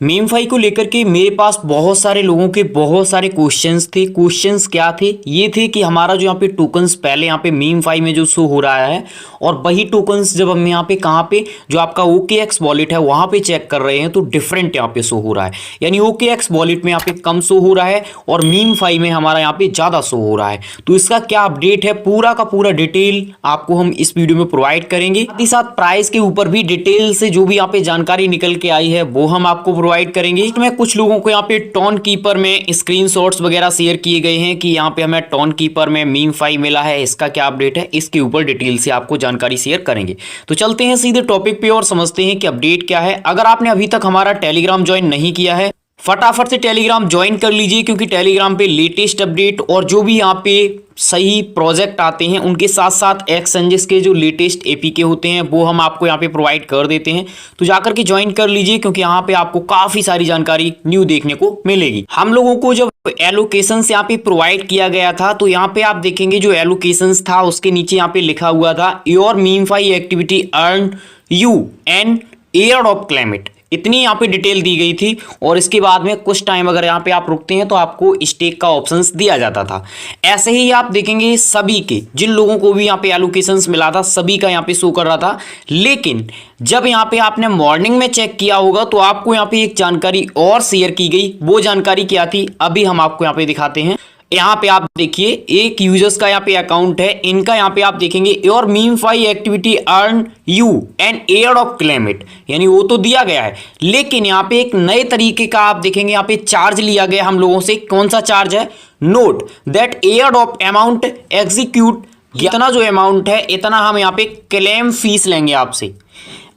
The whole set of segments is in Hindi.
मीमफाई को लेकर के मेरे पास बहुत सारे लोगों के बहुत सारे क्वेश्चंस थे। क्वेश्चंस क्या थे? ये थे कि हमारा जो यहाँ पे टोकन्स पहले यहाँ पे मीमफाई में जो शो हो रहा है और वही टोकन्स जब हम यहाँ पे कहाँ पे जो आपका OKX वॉलेट है वहाँ पे चेक कर रहे हैं तो डिफरेंट यहाँ पे शो हो रहा है। यानी OKX वॉलेट में यहाँ पे कम शो हो रहा है और मीमफाई में हमारा यहाँ पे ज़्यादा शो हो रहा है। तो इसका क्या अपडेट है पूरा का पूरा डिटेल आपको हम इस वीडियो में प्रोवाइड करेंगे। साथ ही साथ प्राइस के ऊपर भी डिटेल से जो भी यहाँ पे जानकारी निकल के आई है वो हम आपको प्रोवाइड करेंगे। मैं कुछ लोगों को यहाँ पे टोन कीपर में स्क्रीनशॉट्स वगैरह शेयर किए गए हैं कि यहाँ पे हमें टोन कीपर में मीमफाई मिला है, इसका क्या अपडेट है, इसके ऊपर डिटेल से आपको जानकारी शेयर करेंगे। तो चलते हैं सीधे टॉपिक पे और समझते हैं कि अपडेट क्या है। अगर आपने अभी तक हमारा टेलीग्राम ज्वाइन नहीं किया है फटाफट से टेलीग्राम ज्वाइन कर लीजिए, क्योंकि टेलीग्राम पे लेटेस्ट अपडेट और जो भी यहाँ पे सही प्रोजेक्ट आते हैं उनके साथ साथ एक्सचेंजेस के जो लेटेस्ट APK होते हैं वो हम आपको यहाँ पे प्रोवाइड कर देते हैं। तो जाकर के ज्वाइन कर लीजिए, क्योंकि यहाँ पे आपको काफ़ी सारी जानकारी न्यू देखने को मिलेगी। हम लोगों को जब एलोकेशन यहाँ पे प्रोवाइड किया गया था तो यहाँ पे आप देखेंगे जो एलोकेशन था उसके नीचे यहाँ पे लिखा हुआ था your MemeFi activity earn you an airdrop claim it, इतनी यहाँ पे डिटेल दी गई थी। और इसके बाद में कुछ टाइम अगर यहाँ पे आप रुकते हैं तो आपको स्टेक का ऑप्शंस दिया जाता था। ऐसे ही आप देखेंगे सभी के जिन लोगों को भी यहाँ पे एलोकेशंस मिला था सभी का यहाँ पे शो कर रहा था। लेकिन जब यहाँ पे आपने मॉर्निंग में चेक किया होगा तो आपको यहाँ पे एक जानकारी और शेयर की गई। वो जानकारी क्या थी अभी हम आपको यहाँ पे दिखाते हैं। यहाँ पे आप देखिए एक यूजर्स का यहाँ पे अकाउंट है, इनका यहाँ पे आप देखेंगे your MemeFi activity earn you an airdrop claim it, यानी वो तो दिया गया है। लेकिन यहाँ पे एक नए तरीके का आप देखेंगे यहाँ पे चार्ज लिया गया हम लोगों से। कौन सा चार्ज है? Note that airdrop amount execute, इतना जो अमाउंट है इतना हम यहाँ पे क्लेम फीस लेंगे आपसे।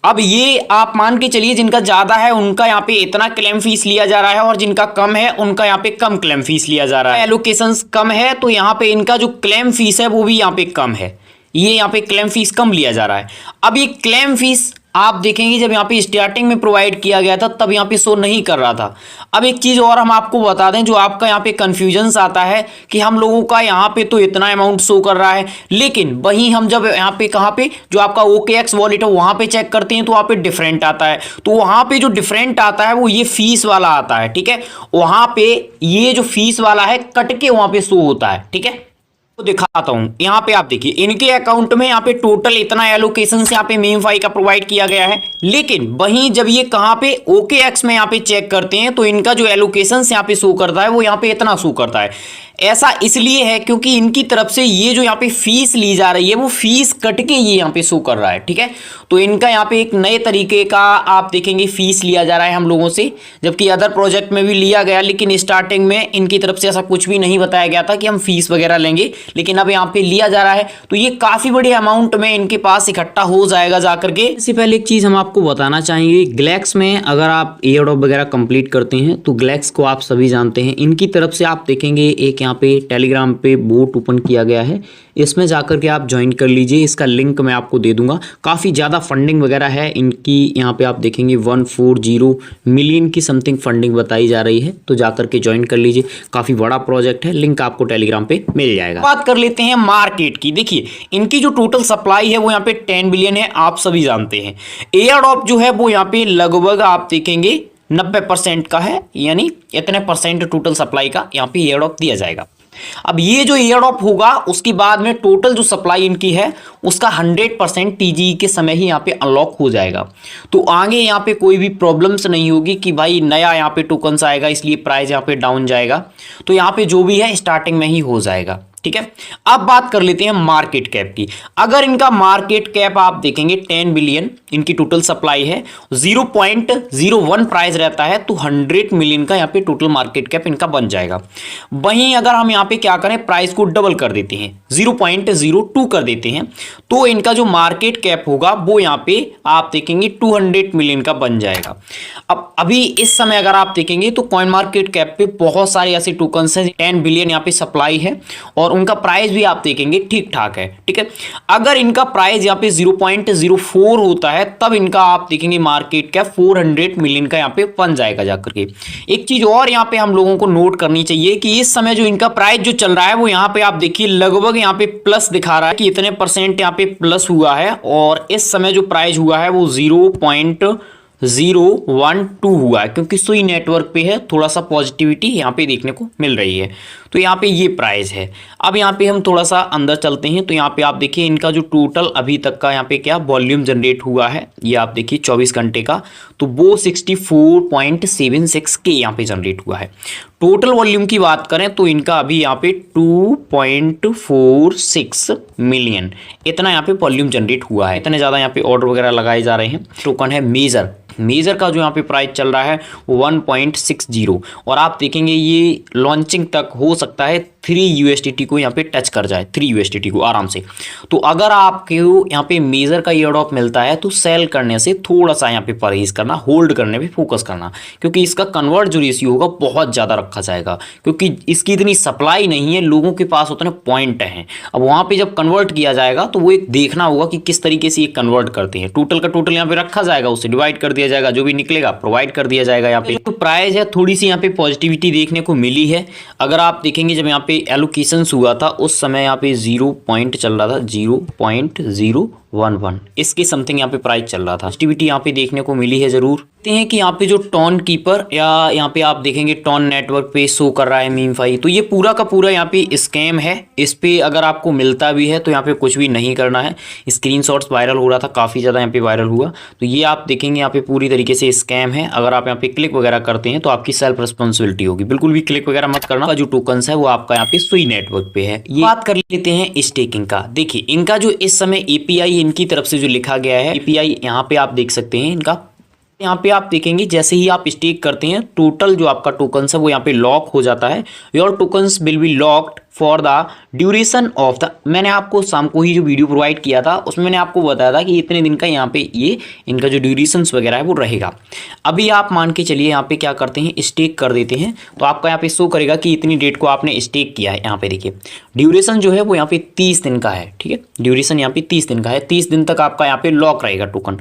अब ये आप मान के चलिए जिनका ज्यादा है उनका यहाँ पे इतना क्लेम फीस लिया जा रहा है और जिनका कम है उनका यहाँ पे कम क्लेम फीस लिया जा रहा है। एलोकेशंस कम है तो यहाँ पे इनका जो क्लेम फीस है वो भी यहाँ पे कम है, ये यहाँ पे क्लेम फीस कम लिया जा रहा है। अब ये क्लेम फीस आप देखेंगे जब यहाँ पे स्टार्टिंग में प्रोवाइड किया गया था तब यहाँ पे शो नहीं कर रहा था। अब एक चीज़ और हम आपको बता दें जो आपका यहाँ पे कन्फ्यूजन्स आता है कि हम लोगों का यहाँ पे तो इतना अमाउंट शो कर रहा है, लेकिन वहीं हम जब यहाँ पे कहाँ पे जो आपका OKX वॉलेट है वहाँ पे चेक करते हैं तो वहाँ पे डिफरेंट आता है। तो वहाँ पे जो डिफरेंट आता है वो ये फीस वाला आता है, ठीक है। वहाँ पे ये जो फीस वाला है कट के वहाँ पे शो होता है, ठीक है। तो दिखाता हूं यहाँ पे आप देखिए इनके अकाउंट में यहाँ पे टोटल इतना एलोकेशन से यहाँ पे मीमफाई का प्रोवाइड किया गया है। लेकिन वहीं जब ये कहाँ पे OKX में यहाँ पे चेक करते हैं तो इनका जो एलोकेशन यहाँ पे शो करता है वो यहाँ पे इतना शो करता है। ऐसा इसलिए है क्योंकि इनकी तरफ से ये जो यहाँ पे फीस ली जा रही है वो फीस कट के ये यहाँ पे शो कर रहा है, ठीक है। तो इनका यहाँ पे एक नए तरीके का आप देखेंगे फीस लिया जा रहा है हम लोगों से, जबकि अदर प्रोजेक्ट में भी लिया गया लेकिन स्टार्टिंग में इनकी तरफ से ऐसा कुछ भी नहीं बताया गया था कि हम फीस वगैरह लेंगे, लेकिन अब यहाँ पे लिया जा रहा है। तो ये काफी बड़े अमाउंट में इनके पास इकट्ठा हो जाएगा जाकर के। इससे पहले एक चीज हम आपको बताना चाहेंगे, ग्लैक्स में अगर आप एयरड्रॉप वगैरह कंप्लीट करते हैं तो ग्लैक्स को आप सभी जानते हैं, इनकी तरफ से आप देखेंगे एक यहाँ पे टेलीग्राम पे बोट ओपन किया गया है, इसमें जाकर के आप ज्वाइन कर लीजिए। इसका लिंक मैं आपको दे दूंगा। काफ़ी ज़्यादा फंडिंग वगैरह है इनकी, यहाँ पे आप देखेंगे 140 मिलियन की समथिंग फंडिंग बताई जा रही है। तो जाकर के ज्वाइन कर लीजिए, काफ़ी बड़ा प्रोजेक्ट है, लिंक आपको टेलीग्राम पे मिल जाएगा। बात कर लेते हैं मार्केट की। देखिए इनकी जो टोटल सप्लाई है वो यहाँ पे 10 बिलियन है, आप सभी जानते हैं। एयरड्रॉप जो है वो यहाँ पे लगभग आप देखेंगे 90% का है, यानी इतने परसेंट टोटल सप्लाई का यहाँ पे एयरड्रॉप दिया जाएगा। अब ये जो एयरड्रॉप होगा उसके बाद में टोटल जो सप्लाई इनकी है उसका 100% TGE के समय ही यहाँ पे अनलॉक हो जाएगा। तो आगे यहाँ पे कोई भी प्रॉब्लम्स नहीं होगी कि भाई नया यहाँ पे टोकन्स आएगा इसलिए प्राइस यहाँ पे डाउन जाएगा। तो यहाँ पे जो भी है स्टार्टिंग में ही हो जाएगा, ठीक है। अब बात कर लेते हैं मार्केट कैप की। अगर इनका मार्केट कैप आप देखेंगे 10 बिलियन इनकी टोटल सप्लाई है, 0.01 प्राइस रहता है, तो 100 मिलियन का यहाँ पे टोटल मार्केट कैप इनका बन जाएगा। वहीं अगर हम यहाँ पे क्या करें प्राइस को डबल कर देते हैं, 0.02 कर देते हैं, तो इनका जो मार्केट कैप होगा वो यहाँ पे आप देखेंगे 200 मिलियन का बन जाएगा। अब अभी इस समय अगर आप देखेंगे तो कॉइन मार्केट कैप पे बहुत सारे ऐसे टोकन्स हैं, 10 बिलियन यहाँ पे सप्लाई है और उनका प्राइस भी आप देखेंगे ठीक ठाक है, ठीक है। अगर इनका प्राइस यहाँ पे 0.04 होता है तब इनका आप देखेंगे मार्केट कैप 400 मिलियन का यहाँ पे बन जाएगा जाकर के। एक चीज और यहाँ पे हम लोगों को नोट करनी चाहिए कि इस समय जो इनका प्राइस जो चल रहा है वो यहाँ पे आप देखिए लगभग यहाँ पे प्लस दिखा रहा है कि इतने परसेंट यहाँ पे प्लस हुआ है, और इस समय जो प्राइस हुआ है वो 012 हुआ है, क्योंकि सुई नेटवर्क पे है, थोड़ा सा पॉजिटिविटी यहाँ पे देखने को मिल रही है। तो यहाँ पे ये प्राइस है। अब यहाँ पे हम थोड़ा सा अंदर चलते हैं, तो यहाँ पे आप देखिए इनका जो टोटल अभी तक का यहाँ पे क्या वॉल्यूम जनरेट हुआ है, ये आप देखिए 24 घंटे का, तो वो 64.76 के यहाँ पे जनरेट हुआ है। टोटल वॉल्यूम की बात करें तो इनका अभी यहाँ पे 2.46 मिलियन इतना यहाँ पे वॉल्यूम जनरेट हुआ है। इतने ज़्यादा यहाँ पे ऑर्डर वगैरह लगाए जा रहे हैं। टोकन है मेजर का जो यहाँ पे प्राइस चल रहा है 1.60, और आप देखेंगे ये लॉन्चिंग तक हो सकता है 3 USDT को यहाँ पे टच कर जाए, 3 USDT को आराम से। तो अगर आपको यहाँ पे मेजर का एयर ड्रॉप मिलता है तो सेल करने से थोड़ा सा यहाँ पे परहेज करना, होल्ड करने पे फोकस करना, क्योंकि इसका कन्वर्ट जो रेशियो होगा बहुत ज़्यादा रखा जाएगा, क्योंकि इसकी इतनी सप्लाई नहीं है, लोगों के पास उतने पॉइंट हैं। अब वहाँ पे जब कन्वर्ट किया जाएगा तो वो एक देखना होगा कि किस तरीके से ये कन्वर्ट करते हैं। टोटल का टोटल यहाँ पे रखा जाएगा, उससे डिवाइड कर दिया जाएगा, जो भी निकलेगा प्रोवाइड कर दिया जाएगा। यहाँ पे तो प्राइस है, थोड़ी सी यहाँ पे पॉजिटिविटी देखने को मिली है। अगर आप देखेंगे जब यहाँ पे एलोकेशंस हुआ था उस समय यहाँ पे 0 पॉइंट चल रहा था, 0.011 इसके समथिंग यहाँ पे प्राइस चल रहा था। पॉजिटिविटी यहाँ पे देखने को मिली है जरूर। देखते हैं कि यहाँ पे जो टॉन कीपर या यहाँ पे आप देखेंगे टॉन नेटवर्क पे शो कर रहा है मीमफाई, तो ये पूरा का पूरा यहाँ पे स्कैम है। इस पे अगर आपको मिलता भी है तो यहाँ पे कुछ भी नहीं करना है। स्क्रीनशॉट्स वायरल हो रहा था, काफ़ी ज़्यादा यहाँ पे वायरल हुआ, तो ये आप देखेंगे यहाँ पे पूरी तरीके से स्कैम है। अगर आप यहाँ पे क्लिक वगैरह करते हैं तो आपकी सेल्फ रिस्पॉन्सिबिलिटी होगी, बिल्कुल भी क्लिक वगैरह मत करना। जो टोकन्स है वो आपका यहाँ पे सुई नेटवर्क पे है। ये बात कर लेते हैं स्टेकिंग का। देखिए इनका जो इस समय API इनकी तरफ से जो लिखा गया है, API यहाँ पे आप देख सकते हैं इनका। यहाँ पे आप देखेंगे जैसे ही आप स्टेक करते हैं टोटल जो आपका टोकन्स है वो यहाँ पे लॉक हो जाता है। Your tokens will be locked for the duration of the, मैंने आपको शाम को ही जो वीडियो प्रोवाइड किया था उसमें मैंने आपको बताया था कि इतने दिन का यहाँ पे ये इनका जो ड्यूरेशंस वगैरह है वो रहेगा। अभी आप मान के चलिए यहाँ पे क्या करते हैं, स्टेक कर देते हैं, तो आपका यहाँ पे शो करेगा कि इतनी डेट को आपने स्टेक किया है। यहाँ पे देखिए ड्यूरेशन जो है वो यहाँ पे 30 दिन का है, ठीक है, ड्यूरेशन यहाँ पे 30 दिन का है। 30 दिन तक आपका यहाँ पे लॉक रहेगा टोकन।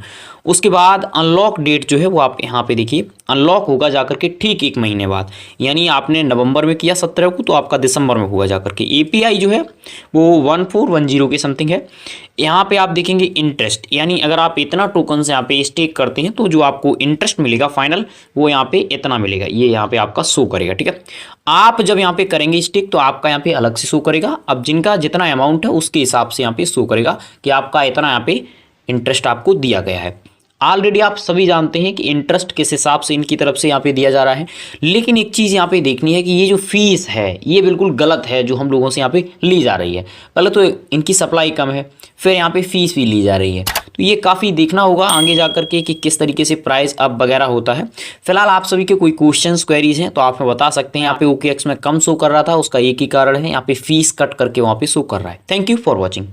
उसके बाद अनलॉक डेट जो है वो आप यहाँ पे देखिए अनलॉक होगा जाकर के ठीक 1 महीने बाद, यानी आपने नवंबर में किया 17 को तो आपका दिसंबर में होगा जाकर के। API जो है वो 1410 के समथिंग है। यहाँ पे आप देखेंगे इंटरेस्ट, यानी अगर आप इतना टोकन से यहाँ पे स्टेक करते हैं तो जो आपको इंटरेस्ट मिलेगा फाइनल वो यहाँ पे इतना मिलेगा, ये यहाँ पे आपका शो करेगा, ठीक है। आप जब यहाँ पे करेंगे स्टेक तो आपका यहाँ पे अलग से शो करेगा। अब जिनका जितना अमाउंट है उसके हिसाब से यहाँ पे शो करेगा कि आपका इतना यहाँ पे इंटरेस्ट आपको दिया गया है। ऑलरेडी आप सभी जानते हैं कि इंटरेस्ट किस हिसाब से इनकी तरफ से यहाँ पे दिया जा रहा है, लेकिन एक चीज़ यहाँ पे देखनी है कि ये जो फीस है ये बिल्कुल गलत है जो हम लोगों से यहाँ पे ली जा रही है। पहले तो इनकी सप्लाई कम है, फिर यहाँ पे फीस भी ली जा रही है, तो ये काफ़ी देखना होगा आगे जा कर के कि किस तरीके से प्राइस अप वगैरह होता है। फिलहाल आप सभी के कोई क्वेश्चंस क्वेरीज हैं तो आप हमें बता सकते हैं। यहाँ पे OKX में कम शो कर रहा था, उसका एक ही कारण है, यहाँ पे फीस कट करके वहाँ पे शो कर रहा है। Thank you for watching.